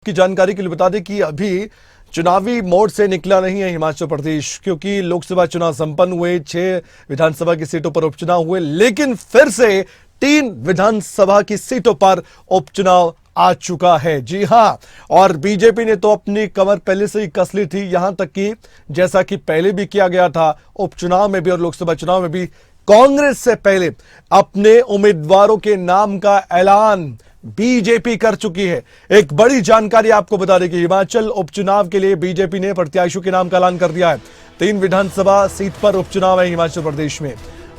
की जानकारी के लिए बता दें कि अभी चुनावी मोड से निकला नहीं है हिमाचल प्रदेश, क्योंकि लोकसभा चुनाव संपन्न हुए, 6 विधानसभा की सीटों पर उपचुनाव हुए, लेकिन फिर से 3 विधानसभा की सीटों पर उपचुनाव आ चुका है। जी हां, और बीजेपी ने तो अपनी कमर पहले से ही कस ली थी, यहां तक कि जैसा कि पहले भी किया गया था उपचुनाव में भी और लोकसभा चुनाव में भी, कांग्रेस से पहले अपने उम्मीदवारों के नाम का ऐलान बीजेपी कर चुकी है। एक बड़ी जानकारी आपको बता दें कि हिमाचल उपचुनाव के लिए बीजेपी ने प्रत्याशियों के नाम का ऐलान कर दिया है। 3 विधानसभा सीट पर उपचुनाव है हिमाचल प्रदेश में।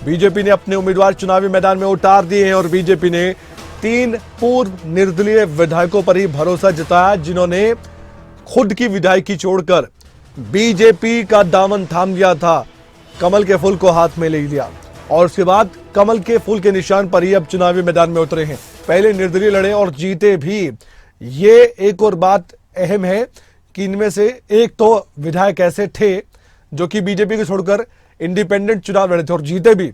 बीजेपी ने अपने उम्मीदवार चुनावी मैदान में उतार दिए हैं और बीजेपी ने 3 पूर्व निर्दलीय विधायकों पर ही भरोसा जताया, जिन्होंने खुद की विधायकी छोड़कर बीजेपी का दामन थाम लिया था, कमल के फूल को हाथ में ले लिया और उसके बाद कमल के फूल के निशान पर ही अब चुनावी मैदान में उतरे हैं। पहले निर्दलीय लड़े और जीते भी। ये एक और बात अहम है कि इनमें से एक तो विधायक ऐसे थे जो कि बीजेपी को छोड़कर इंडिपेंडेंट चुनाव लड़े थे और जीते भी।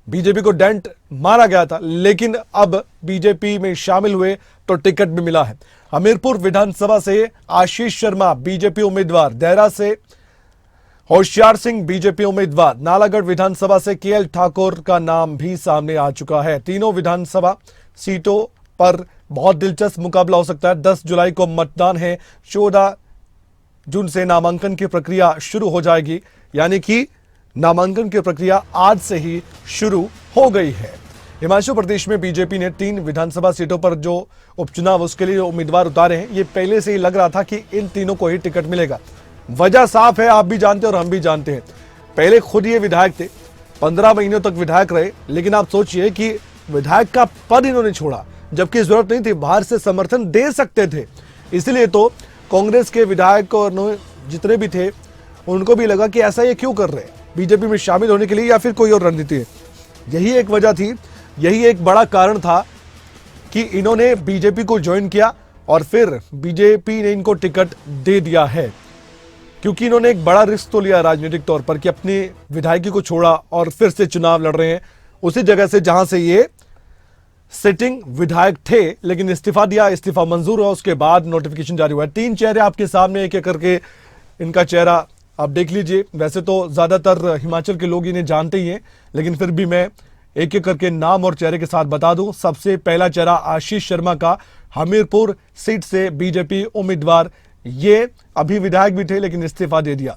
बीजेपी को डेंट मारा गया था, लेकिन अब बीजेपी में शामिल हुए तो टिकट भी मिला है। हमीरपुर विधानसभा से आशीष शर्मा बीजेपी उम्मीदवार, देहरा से होशियार सिंह बीजेपी उम्मीदवार, नालागढ़ विधानसभा से केएल ठाकुर का नाम भी सामने आ चुका है। तीनों विधानसभा सीटों पर बहुत दिलचस्प मुकाबला हो सकता है। 10 जुलाई को मतदान है, 14 जून से नामांकन की प्रक्रिया शुरू हो जाएगी, यानी कि नामांकन की प्रक्रिया आज से ही शुरू हो गई है। हिमाचल प्रदेश में बीजेपी ने 3 विधानसभा सीटों पर जो उपचुनाव उसके लिए उम्मीदवार उतारे हैं, ये पहले से ही लग रहा था कि इन तीनों को ही टिकट मिलेगा। वजह साफ है, आप भी जानते हैं और हम भी जानते हैं। पहले खुद ये विधायक थे, 15 महीनों तक विधायक रहे, लेकिन आप सोचिए कि विधायक का पद इन्होंने छोड़ा, जबकि जरूरत नहीं थी, बाहर से समर्थन दे सकते थे। इसलिए तो कांग्रेस के विधायक और जितने भी थे उनको भी लगा कि ऐसा ये क्यों कर रहे हैं, बीजेपी में शामिल होने के लिए या फिर कोई और रणनीति है। यही एक वजह थी, यही एक बड़ा कारण था कि इन्होंने बीजेपी को ज्वाइन किया और फिर बीजेपी ने इनको टिकट दे दिया है, क्योंकि इन्होंने एक बड़ा रिस्क तो लिया राजनीतिक तौर पर कि अपनी विधायकी को छोड़ा और फिर से चुनाव लड़ रहे हैं उसी जगह से जहां से ये सिटिंग विधायक थे, लेकिन इस्तीफा दिया, इस्तीफा मंजूर हुआ, उसके बाद नोटिफिकेशन जारी हुआ। 3 चेहरे आपके सामने एक एक करके इनका चेहरा आप देख लीजिए। वैसे तो ज्यादातर हिमाचल के लोग इन्हें जानते ही हैं, लेकिन फिर भी मैं एक एक करके नाम और चेहरे के साथ बता दूं। सबसे पहला चेहरा आशीष शर्मा का, हमीरपुर सीट से बीजेपी उम्मीदवार, ये अभी विधायक भी थे लेकिन इस्तीफा दे दिया।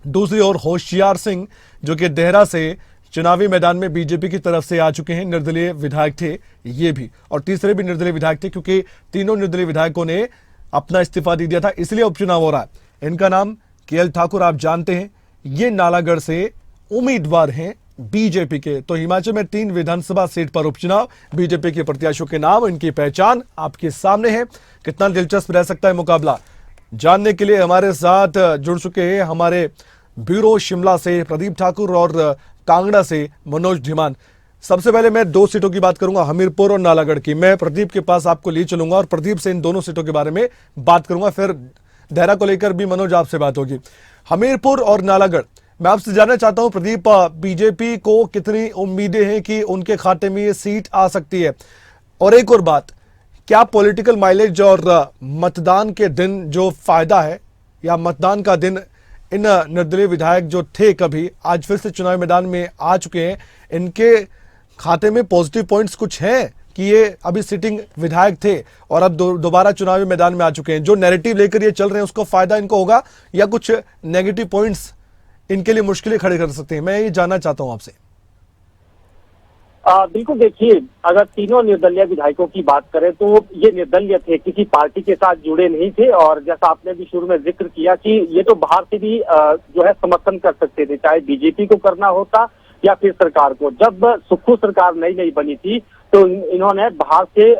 दूसरी ओर होशियार सिंह जो कि देहरा से चुनावी मैदान में बीजेपी की तरफ से आ चुके हैं, निर्दलीय विधायक थे ये भी, और तीसरे भी निर्दलीय विधायक थे, क्योंकि तीनों निर्दलीय विधायकों ने अपना इस्तीफा दे दिया था, इसलिए उपचुनाव हो रहा है। इनका नाम केएल ठाकुर, आप जानते हैं, ये नालागढ़ से उम्मीदवार हैं बीजेपी के। तो हिमाचल में 3 विधानसभा सीट पर उपचुनाव, बीजेपी के प्रत्याशियों के नाम, इनकी पहचान आपके सामने है। कितना दिलचस्प रह सकता है मुकाबला, जानने के लिए हमारे साथ जुड़ चुके हैं हमारे ब्यूरो शिमला से प्रदीप ठाकुर और कांगड़ा से मनोज धीमान। सबसे पहले मैं 2 सीटों की बात करूंगा, हमीरपुर और नालागढ़ की। मैं प्रदीप के पास आपको ले चलूंगा और प्रदीप से इन दोनों सीटों के बारे में बात करूंगा, फिर देहरा को लेकर भी मनोज आपसे बात होगी। हमीरपुर और नालागढ़, मैं आपसे जानना चाहता हूं प्रदीप, बीजेपी को कितनी उम्मीदें हैं कि उनके खाते में ये सीट आ सकती है? और एक और बात, क्या पॉलिटिकल माइलेज और मतदान के दिन जो फायदा है या मतदान का दिन इन निर्दलीय विधायक जो थे कभी, आज फिर से चुनावी मैदान में आ चुके हैं, इनके खाते में पॉजिटिव पॉइंट्स कुछ हैं कि ये अभी सिटिंग विधायक थे और अब दोबारा चुनावी मैदान में आ चुके हैं, जो नैरेटिव लेकर ये चल रहे हैं उसको फायदा इनको होगा या कुछ नेगेटिव पॉइंट्स इनके लिए मुश्किलें खड़े कर सकते हैं? मैं ये जानना चाहता हूं आपसे। बिल्कुल, देखिए, अगर तीनों निर्दलीय विधायकों की बात करें तो ये निर्दलीय थे, किसी पार्टी के साथ जुड़े नहीं थे, और जैसा आपने भी शुरू में जिक्र किया कि ये तो बाहर से भी जो है समर्थन कर सकते थे, चाहे बीजेपी को करना होता या फिर सरकार को। जब सुक्खू सरकार नई बनी थी तो इन्होंने बाहर से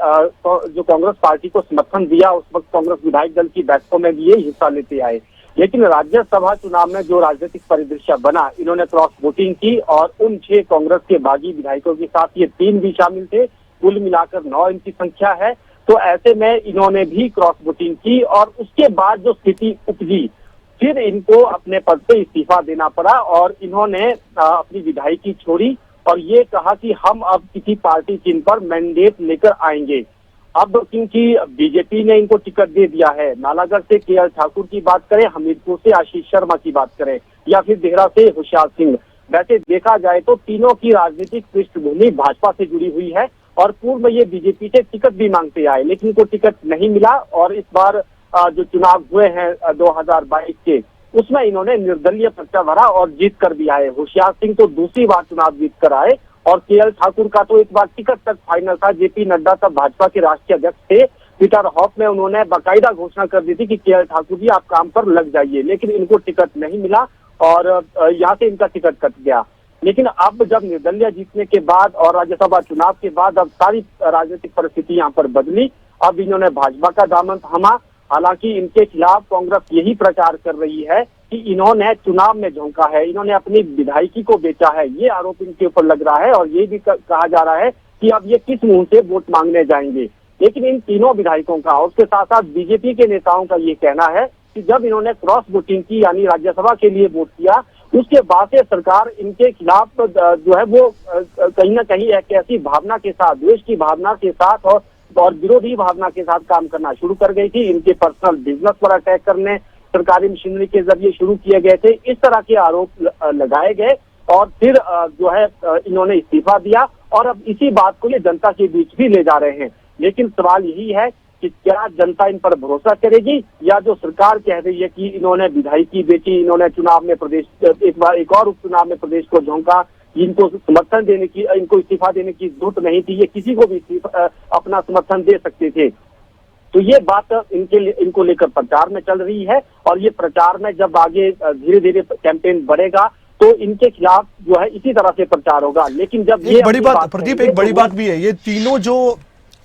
जो कांग्रेस पार्टी को समर्थन दिया, उस वक्त कांग्रेस विधायक दल की बैठकों में भी ये हिस्सा लेते आए। लेकिन राज्यसभा चुनाव में जो राजनीतिक परिदृश्य बना, इन्होंने क्रॉस वोटिंग की और उन 6 कांग्रेस के बागी विधायकों के साथ ये 3 भी शामिल थे, कुल मिलाकर 9 इनकी संख्या है। तो ऐसे में इन्होंने भी क्रॉस वोटिंग की और उसके बाद जो स्थिति उपजी, फिर इनको अपने पद से इस्तीफा देना पड़ा और इन्होंने अपनी विधायकी छोड़ी और ये कहा कि हम अब किसी पार्टी चिन्ह पर मैंडेट लेकर आएंगे। अब क्योंकि बीजेपी ने इनको टिकट दे दिया है, नालागढ़ से केएल ठाकुर की बात करें, हमीरपुर से आशीष शर्मा की बात करें, या फिर देहरा से होशियार सिंह, वैसे देखा जाए तो तीनों की राजनीतिक पृष्ठभूमि भाजपा से जुड़ी हुई है और पूर्व में ये बीजेपी से टिकट भी मांगते आए, लेकिन इनको टिकट नहीं मिला। और इस बार जो चुनाव हुए हैं 2022 के, उसमें इन्होंने निर्दलीय पर्चा भरा और जीत कर भी आए। होशियार सिंह तो दूसरी बार चुनाव जीत कर आए और केएल ठाकुर का तो एक बार टिकट तक फाइनल था। जेपी नड्डा तब भाजपा के राष्ट्रीय अध्यक्ष थे, पीटर हॉफ में उन्होंने बाकायदा घोषणा कर दी थी कि केएल ठाकुर जी आप काम पर लग जाइए, लेकिन इनको टिकट नहीं मिला और यहाँ से इनका टिकट कट गया। लेकिन अब जब निर्दलीय जीतने के बाद और राज्यसभा चुनाव के बाद अब सारी राजनीतिक परिस्थिति यहाँ पर बदली। अब इन्होंने भाजपा का दामन थामा। हालांकि इनके खिलाफ कांग्रेस यही प्रचार कर रही है कि इन्होंने चुनाव में झोंका है, इन्होंने अपनी विधायकी को बेचा है, ये आरोप इनके ऊपर लग रहा है। और ये भी कहा जा रहा है कि अब ये किस मुंह से वोट मांगने जाएंगे। लेकिन इन तीनों विधायकों का और उसके साथ साथ बीजेपी के नेताओं का ये कहना है कि जब इन्होंने क्रॉस वोटिंग की, यानी राज्यसभा के लिए वोट किया, उसके बाद से सरकार इनके खिलाफ जो है वो कहीं ना कहीं एक ऐसी भावना के साथ, द्वेष की भावना के साथ और विरोधी भावना के साथ काम करना शुरू कर गई थी। इनके पर्सनल बिजनेस पर अटैक करने सरकारी मशीनरी के जरिए शुरू किए गए थे, इस तरह के आरोप लगाए गए और फिर जो है इन्होंने इस्तीफा दिया और अब इसी बात को ये जनता के बीच भी ले जा रहे हैं। लेकिन सवाल यही है कि क्या जनता इन पर भरोसा करेगी, या जो सरकार कह रही है कि इन्होंने विधायकी बेची, इन्होंने चुनाव में प्रदेश एक और उपचुनाव में प्रदेश को झोंका, इनको समर्थन देने की, इनको इस्तीफा देने की जरूरत नहीं थी, ये किसी को भी अपना समर्थन दे सकते थे। तो ये बात इनको लेकर प्रचार में चल रही है और ये प्रचार में जब आगे धीरे धीरे कैंपेन बढ़ेगा तो इनके खिलाफ जो है इसी तरह से प्रचार होगा। लेकिन जब ये बड़ी बात प्रदीप, एक बड़ी तो बात भी है, ये तीनों जो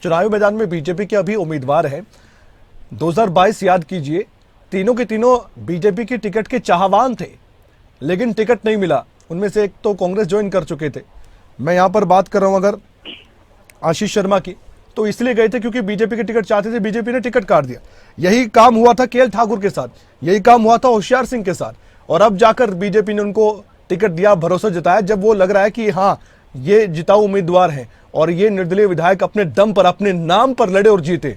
चुनावी मैदान में बीजेपी के अभी उम्मीदवार हैं, 2022 याद कीजिए, तीनों के तीनों बीजेपी की टिकट के चाहवान थे, लेकिन टिकट नहीं मिला। उनमें से एक तो कांग्रेस ज्वाइन कर चुके थे। मैं यहां पर बात कर रहा हूं अगर आशीष शर्मा की, तो इसलिए गए थे क्योंकि बीजेपी के टिकट चाहते थे, बीजेपी ने टिकट काट दिया। यही काम हुआ था केएल ठाकुर के साथ, यही काम हुआ था होशियार सिंह के साथ, और अब जाकर बीजेपी ने उनको टिकट दिया, भरोसा जताया, जब वो लग रहा है कि हाँ ये जिताऊ उम्मीदवार हैं और ये निर्दलीय विधायक अपने दम पर, अपने नाम पर लड़े और जीते।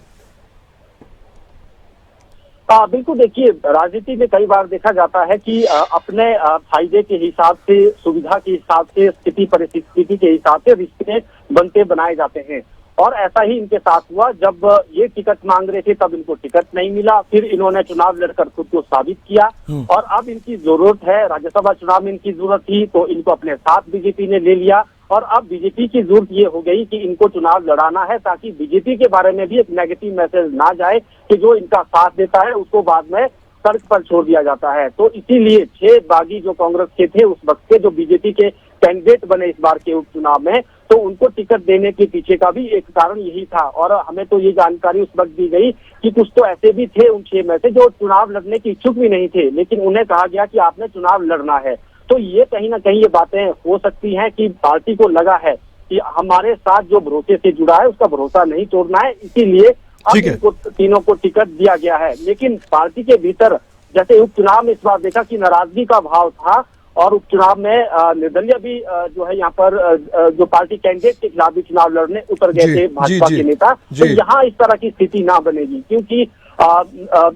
बिल्कुल, देखिए राजनीति में कई बार देखा जाता है कि अपने फायदे के हिसाब से, सुविधा के हिसाब से, स्थिति परिस्थिति के हिसाब से रिश्ते बनते बनाए जाते हैं और ऐसा ही इनके साथ हुआ। जब ये टिकट मांग रहे थे तब इनको टिकट नहीं मिला, फिर इन्होंने चुनाव लड़कर खुद को साबित किया और अब इनकी जरूरत है, राज्यसभा चुनाव में इनकी जरूरत थी तो इनको अपने साथ बीजेपी ने ले लिया और अब बीजेपी की जरूरत ये हो गई कि इनको चुनाव लड़ाना है ताकि बीजेपी के बारे में भी एक नेगेटिव मैसेज ना जाए कि जो इनका साथ देता है उसको बाद में सड़क पर छोड़ दिया जाता है। तो इसीलिए 6 बागी जो कांग्रेस के थे उस वक्त के, जो बीजेपी के कैंडिडेट बने इस बार के उपचुनाव में, तो उनको टिकट देने के पीछे का भी एक कारण यही था। और हमें तो ये जानकारी उस वक्त दी गई कि कुछ तो ऐसे भी थे उन 6 में से जो चुनाव लड़ने की इच्छुक भी नहीं थे, लेकिन उन्हें कहा गया कि आपने चुनाव लड़ना है। तो ये कहीं ना कहीं ये बातें हो सकती हैं कि पार्टी को लगा है कि हमारे साथ जो भरोसे से जुड़ा है उसका भरोसा नहीं तोड़ना है, इसीलिए अब इनको तीनों को टिकट दिया गया है। लेकिन पार्टी के भीतर जैसे उपचुनाव में इस बार देखा कि नाराजगी का भाव था और उपचुनाव में निर्दलीय भी जो है यहाँ पर जो पार्टी कैंडिडेट के खिलाफ भी चुनाव लड़ने उतर गए थे भाजपा के नेता। तो यहाँ इस तरह की स्थिति ना बनेगी, क्योंकि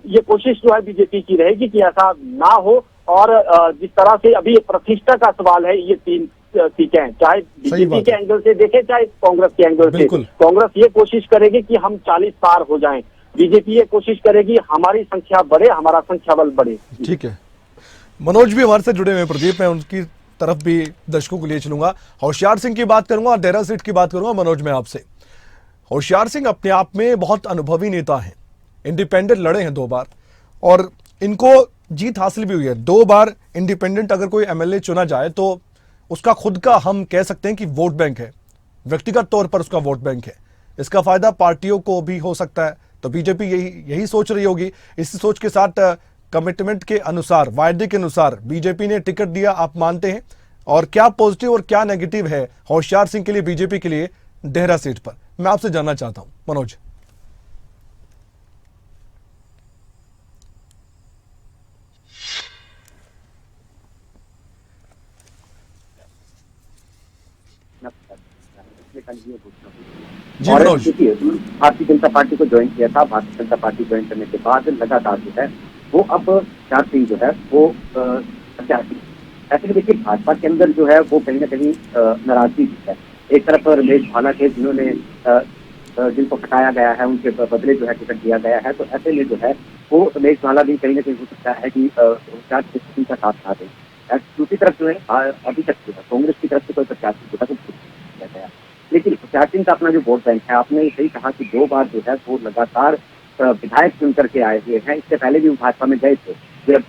ये कोशिश जो है बीजेपी की रहेगी कि ऐसा ना हो। और जिस तरह से अभी प्रतिष्ठा का सवाल है, ये 3 सीटें चाहे बीजेपी के एंगल से देखें चाहे कांग्रेस के एंगल से, कांग्रेस ये कोशिश करेगी कि हम 40 पार हो जाएं, बीजेपी ये कोशिश करेगी हमारी संख्या बढ़े, हमारा संख्या बल बढ़े। ठीक है, मनोज भी हमारे से जुड़े हुए हैं प्रदीप, मैं उनकी तरफ भी दर्शकों को लिए चलूंगा। होशियार सिंह की बात करूंगा और देहरा सीट की बात करूंगा। मनोज, मैं आपसे, होशियार सिंह अपने आप में बहुत अनुभवी नेता हैं, इंडिपेंडेंट लड़े हैं 2 बार और इनको जीत हासिल भी हुई है। 2 बार इंडिपेंडेंट अगर कोई एमएलए चुना जाए तो उसका खुद का, हम कह सकते हैं कि वोट बैंक है, व्यक्तिगत तौर पर उसका वोट बैंक है। इसका फायदा पार्टियों को भी हो सकता है, तो बीजेपी यही सोच रही होगी। इसी सोच के साथ कमिटमेंट के अनुसार, वायदे के अनुसार बीजेपी ने टिकट दिया, आप मानते हैं? और क्या पॉजिटिव और क्या नेगेटिव है होशियार सिंह के लिए, बीजेपी के लिए देहरा सीट पर, मैं आपसे जानना चाहता हूं मनोज। कल ये घोषणा हुई जी और मनोज। देखिए भारतीय जनता पार्टी को ज्वाइन किया था। भारतीय जनता पार्टी ज्वाइन करने के बाद लगातार जो है वो अब प्रत्याशी सिंह जो है वो प्रत्याशी। ऐसे में देखिए भाजपा के अंदर जो है वो कहीं ना कहीं नाराजगी है। एक तरफ रमेश भाला थे जिन्होंने जिनको हटाया गया है, उनके बदले जो है टिकट दिया गया है, तो ऐसे में जो है वो रमेश भाला भी कहीं ना कहीं हो सकता है कि सिंह का साथ ना दें। दूसरी तरफ जो है अभी तक जो है कांग्रेस की तरफ से कोई प्रत्याशी जो है वो किया गया, लेकिन प्रत्याशी का अपना जो वोट बैंक है, आपने सही कहा कि 2 बार जो है वो लगातार विधायक चुन करके आए हुए हैं। इससे पहले भी वो भाजपा में गए थे, जब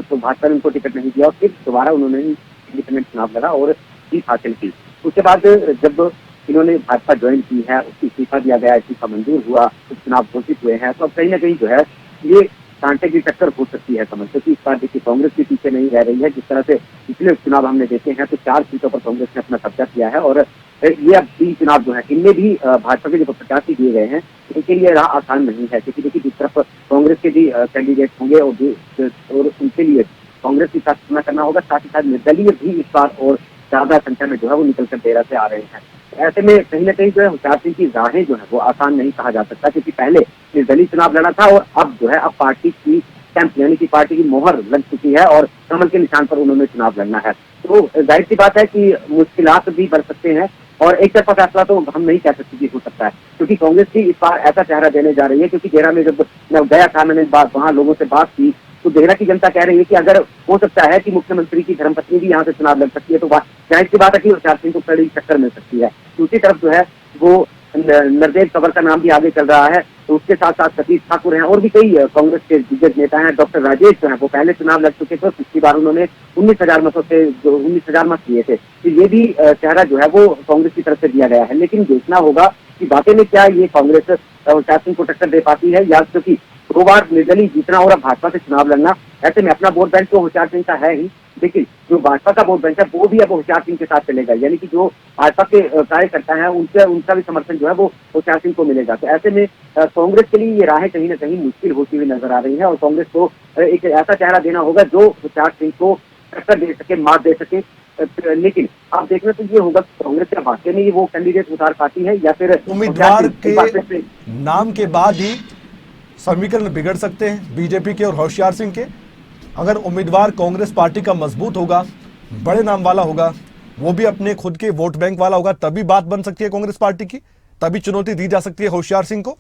तो भाजपा ने उनको टिकट नहीं दिया और फिर दोबारा उन्होंने इंडिपेंडेंट चुनाव लड़ा और जीत हासिल की। उसके बाद जब इन्होंने भाजपा ज्वाइन की है, उसकी इस्तीफा दिया गया, इस्तीफा मंजूर हुआ, चुनाव घोषित हुए हैं, तो अब कहीं ना कहीं जो है ये कांटे की टक्कर हो सकती है कमल, क्योंकि इस बार देखिए कांग्रेस के पीछे नहीं रह रही है। जिस तरह से पिछले चुनाव हमने देखे हैं तो 4 सीटों पर कांग्रेस ने अपना कब्जा किया है और ये अब 3 चुनाव जो है इनमें भी भाजपा के जो प्रत्याशी दिए गए हैं इनके लिए राह आसान नहीं है, क्योंकि देखिए जिस तरफ कांग्रेस के भी कैंडिडेट होंगे और उनके लिए कांग्रेस के साथ सामना करना होगा, साथ ही साथ निर्दलीय भी इस बार और ज्यादा संख्या में जो है वो निकल कर डेरा से आ रहे हैं। ऐसे में कहीं ना कहीं जो है होशियार सिंह की राहें जो है वो आसान नहीं कहा जा सकता, क्योंकि पहले निर्दलीय चुनाव लड़ा था और अब जो है अब पार्टी की स्टैंप यानी कि पार्टी की मोहर लग चुकी है और कमल के निशान पर उन्होंने चुनाव लड़ना है। तो जाहिर सी बात है कि मुश्किलात भी बढ़ सकते हैं और एक तरफा फैसला तो हम नहीं कह सकते कि हो सकता है, क्योंकि कांग्रेस भी इस बार ऐसा चेहरा देने जा रही है। क्योंकि डेरा में जब मैं गया था, मैंने वहाँ लोगों से बात की, तो डेरा की जनता कह रही है कि अगर हो सकता है कि मुख्यमंत्री की धर्मपत्नी भी यहाँ से चुनाव लड़ सकती है, तो जाहिर सी बात है कि होशियार सिंह को कड़ी टक्कर मिल सकती है। दूसरी तरफ जो है वो नरदेव कंवर का नाम भी आगे चल रहा है, तो उसके साथ साथ सतीश ठाकुर हैं और भी कई कांग्रेस के दिग्गज नेता हैं। डॉक्टर राजेश जो है वो पहले चुनाव लड़ चुके थे, पिछली बार उन्होंने 19,000 मतों से 19,000 मत दिए थे, तो ये भी चेहरा जो है वो कांग्रेस की तरफ से दिया गया है। लेकिन देखना होगा कि वाकई में क्या ये कांग्रेस होशियार सिंह को टक्कर दे पाती है, या क्योंकि 2 बार निर्दलीय जीतना और अब भाजपा से चुनाव लड़ना, ऐसे में अपना वोट बैंक तो होशियार सिंह का है ही, लेकिन जो भाजपा का वोट बैंक है वो भी अब होशियार सिंह के साथ चलेगा, यानी कि जो भाजपा के कार्यकर्ता हैं उनका भी समर्थन जो है वो होशियार सिंह को मिलेगा। तो ऐसे में कांग्रेस के लिए ये राहें कहीं ना कहीं मुश्किल होती हुई नजर आ रही है और कांग्रेस को एक ऐसा चेहरा देना होगा जो होशियार सिंह को टक्कर दे सके, मात दे सके। लेकिन आप देखना तो ये होगा कांग्रेस क्या वाकई में ये वो कैंडिडेट उतार पाती है या फिर उम्मीदवार के नाम के बाद ही समीकरण बिगड़ सकते हैं बीजेपी के और होशियार सिंह के। अगर उम्मीदवार कांग्रेस पार्टी का मजबूत होगा, बड़े नाम वाला होगा, वो भी अपने खुद के वोट बैंक वाला होगा, तभी बात बन सकती है कांग्रेस पार्टी की, तभी चुनौती दी जा सकती है होशियार सिंह को।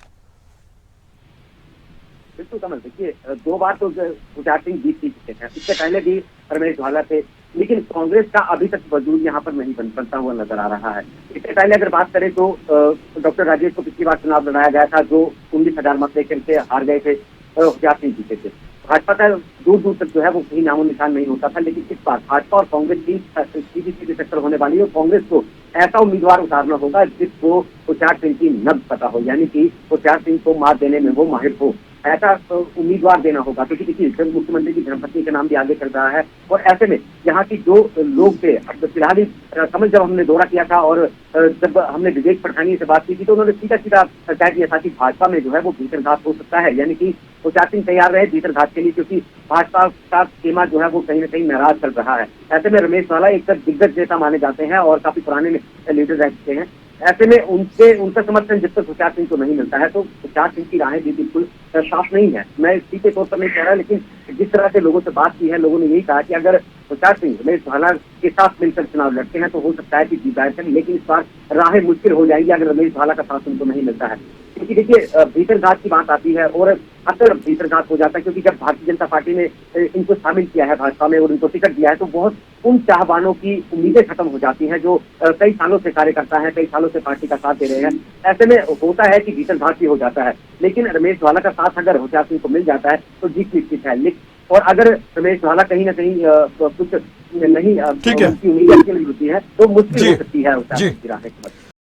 बिल्कुल कमल, देखिए 2 बार तो होशियार सिंह जीत चुके हैं, इससे पहले भी रमेश भाला थे, लेकिन कांग्रेस का अभी तक वजूद यहाँ पर नहीं बनता हुआ नजर आ रहा है। इससे पहले अगर बात करें तो डॉक्टर राजेश को पिछली बार चुनाव लड़ाया गया था, जो 19,000 मत लेकर के हार गए थे, होशियार सिंह जीते थे। भाजपा का दूर दूर तक जो है वो कहीं नामो निशान नहीं होता था, लेकिन इस बार भाजपा और कांग्रेस की सीधी टक्कर होने वाली है और कांग्रेस को ऐसा उम्मीदवार उतारना होगा जिसको होशियार सिंह की नब्ज पता हो, यानी कि होशियार सिंह को मात देने में वो माहिर हो, ऐसा उम्मीदवार देना होगा। क्योंकि देखिए मुख्यमंत्री की धर्मपत्नी का नाम भी आगे चल रहा है और ऐसे में यहाँ की जो लोग थे, अब फिलहाल ही कमल जब हमने दौरा किया था और जब हमने विवेक पठानिया से बात की थी तो उन्होंने सीधा सीधा तय किया था कि भाजपा में जो है वो भीतरघात हो सकता है, यानी कि होशियार सिंह तैयार रहे भीतरघात के लिए, क्योंकि भाजपा का स्कीमा जो है वो कहीं ना कहीं नाराज चल रहा है। ऐसे में रमेश वाला एक दिग्गज नेता माने जाते हैं और काफी पुराने लीडर रह चुके हैं। ऐसे में उनका समर्थन जब तक होशियार सिंह को नहीं मिलता है तो होशियार सिंह की राहें भी बिल्कुल साफ नहीं है। मैं सीधे तौर पर नहीं कह रहा, लेकिन जिस तरह से लोगों से बात की है, लोगों ने यही कहा कि अगर होशियार सिंह रमेश भाला के साथ मिलकर चुनाव लड़ते हैं तो हो सकता है कि जीत जाए, लेकिन इस बार राहें मुश्किल हो जाएंगी अगर रमेश भाला का साथ उनको नहीं मिलता है। क्योंकि देखिए भीतरघात की बात आती है और अक्सर भीतरघात हो जाता है, क्योंकि जब भारतीय जनता पार्टी ने इनको शामिल किया है भाजपा में और इनको टिकट दिया है तो बहुत उन चाहवानों की उम्मीदें खत्म हो जाती हैं जो कई सालों से कार्य करता है, कई सालों से पार्टी का साथ दे रहे हैं। ऐसे में होता है कि भीतरघात भी हो जाता है, लेकिन रमेश भाला का साथ अगर होशियार सिंह को मिल जाता है तो जीत निश्चित है। और अगर रमेश भाला कहीं ना कहीं कुछ नहीं उनकी उम्मीदें होती है तो मुश्किल हो सकती है होशियार सिंह की राहें।